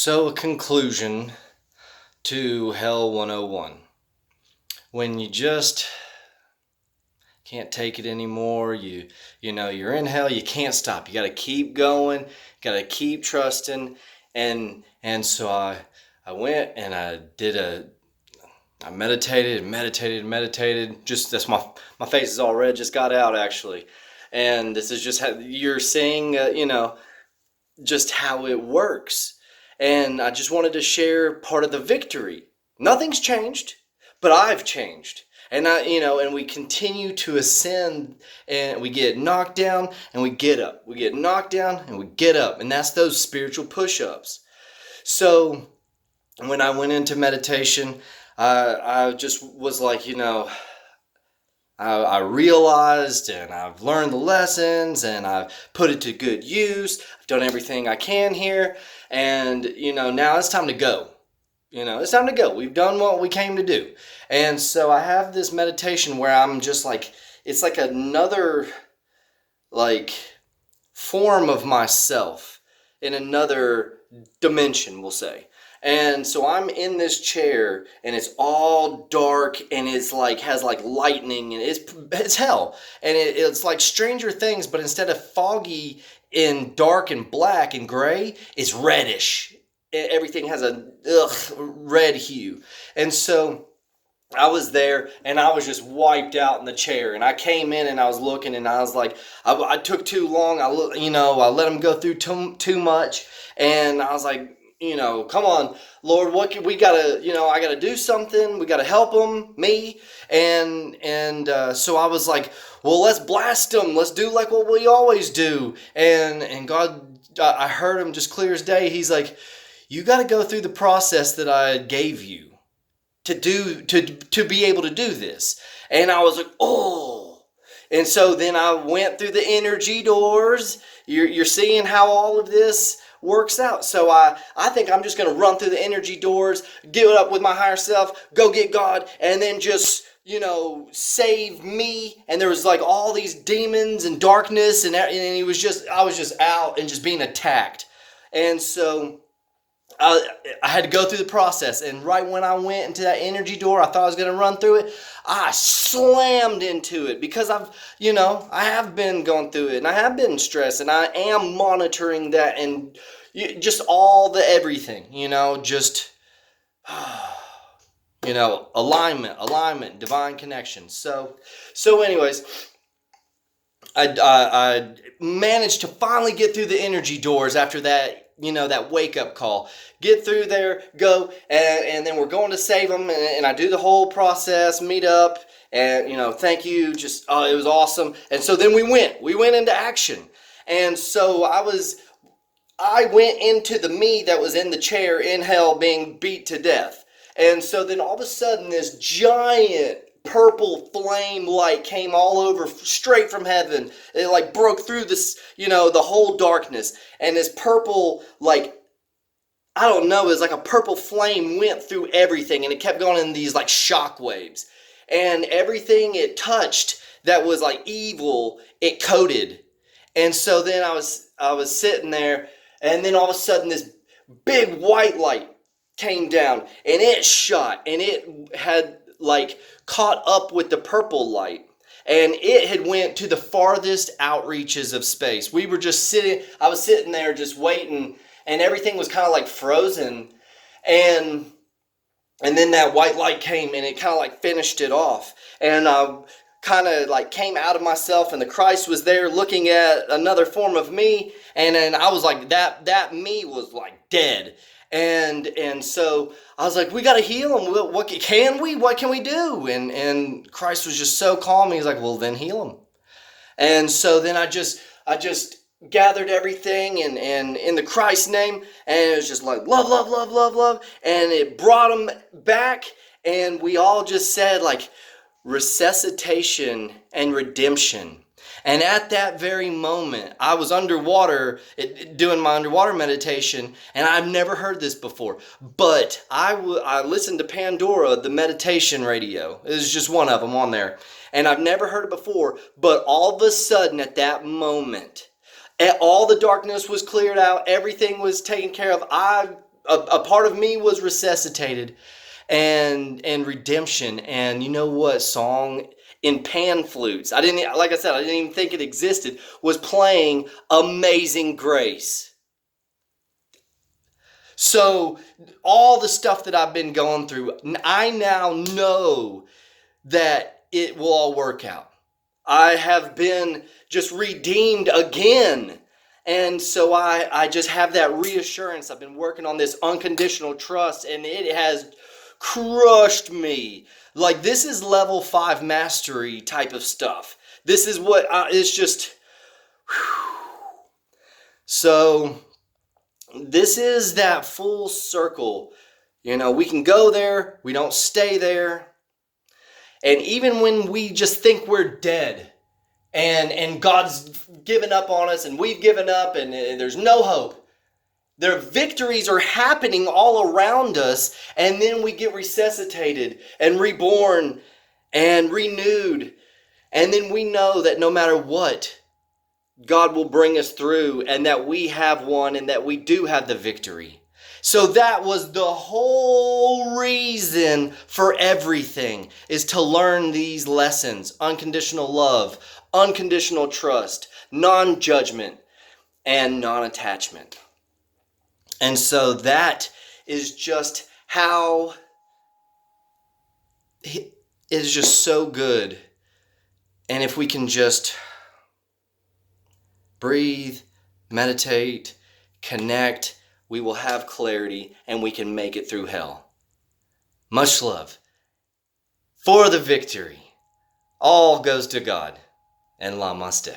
So, a conclusion to Hell 101. When you just can't take it anymore, you're in hell, you can't stop. You got to keep going, got to keep trusting. And so I went and I meditated. Just that's my face is all red, just got out actually. And this is just how you're seeing, just how it works. And I just wanted to share part of the victory. Nothing's changed, but I've changed. And we continue to ascend, and we get knocked down and we get up. We get knocked down and we get up. And that's those spiritual push-ups. So when I went into meditation, I just was like, I realized, and I've learned the lessons, and I've put it to good use. I've done everything I can here, and now it's time to go. It's time to go. We've done what we came to do. And so I have this meditation where I'm just like, it's like another form of myself in another dimension, we'll say. And so I'm in this chair, and it's all dark, and it's has lightning, and it's hell. And it's like Stranger Things, but instead of foggy and dark and black and gray, it's reddish. Everything has a red hue. And so I was there, and I was just wiped out in the chair. And I came in, and I was looking, and I was like, I took too long. I let them go through too much, and I was like, come on, Lord, we gotta, I gotta do something. We gotta help them, me. So I was like, well, let's blast them. Let's do like what we always do. And God, I heard him just clear as day. He's like, you gotta go through the process that I gave you to be able to do this. And I was like, oh. And so then I went through the energy doors. You're seeing how all of this works out. So I think I'm just going to run through the energy doors, give it up with my higher self, go get God, and then just, save me. And there was like all these demons and darkness, and I was just out and just being attacked. And so I had to go through the process, and right when I went into that energy door, I thought I was going to run through it. I slammed into it because I have been going through it, and I have been stressed, and I am monitoring that, and just all the everything, just alignment, divine connection. So anyways, I managed to finally get through the energy doors after that. That wake-up call. Get through there, go, and then we're going to save them, and I do the whole process, meet up, and, thank you, just, it was awesome. And so then we went into action. And so I went into the me that was in the chair in hell being beat to death. And so then all of a sudden this giant purple flame light came all over straight from heaven. It broke through this, the whole darkness. And this purple, I don't know, it was like a purple flame went through everything, and it kept going in these shock waves. And everything it touched that was evil, it coated. And so then I was sitting there, and then all of a sudden this big white light came down, and it shot, and it had caught up with the purple light, and it had went to the farthest outreaches of space. I was sitting there just waiting, and everything was kind of frozen, and then that white light came, and it kind of finished it off, and I kind of came out of myself, and the Christ was there looking at another form of me, and then I was like, that me was dead. And so I was like, we got to heal him. What can we do? And Christ was just so calm. He's like, well, then heal him. And so then I just gathered everything and in the Christ name, and it was just love, love, love, love, love. And it brought him back, and we all just said resuscitation and redemption. And at that very moment, I was underwater doing my underwater meditation, and I've never heard this before. But I listened to Pandora, the meditation radio. It was just one of them on there. And I've never heard it before. But all of a sudden, at that moment, all the darkness was cleared out. Everything was taken care of. I a part of me was resuscitated, and redemption. And you know what song in pan flutes, I didn't, like I said, I didn't even think it existed, was playing Amazing Grace. So all the stuff that I've been going through, I now know that it will all work out. I have been just redeemed again. And so I just have that reassurance. I've been working on this unconditional trust, and it has crushed me. Like, this is level 5 mastery type of stuff. This is what it's just. Whew. So this is that full circle. We can go there. We don't stay there. And even when we just think we're dead, and God's given up on us, and we've given up, and there's no hope, their victories are happening all around us, and then we get resuscitated and reborn and renewed. And then we know that no matter what, God will bring us through, and that we have won, and that we do have the victory. So that was the whole reason for everything, is to learn these lessons: unconditional love, unconditional trust, non-judgment, and non-attachment. And so that is just how it is just so good. And if we can just breathe, meditate, connect, we will have clarity, and we can make it through hell. Much love for the victory. All goes to God, and Namaste.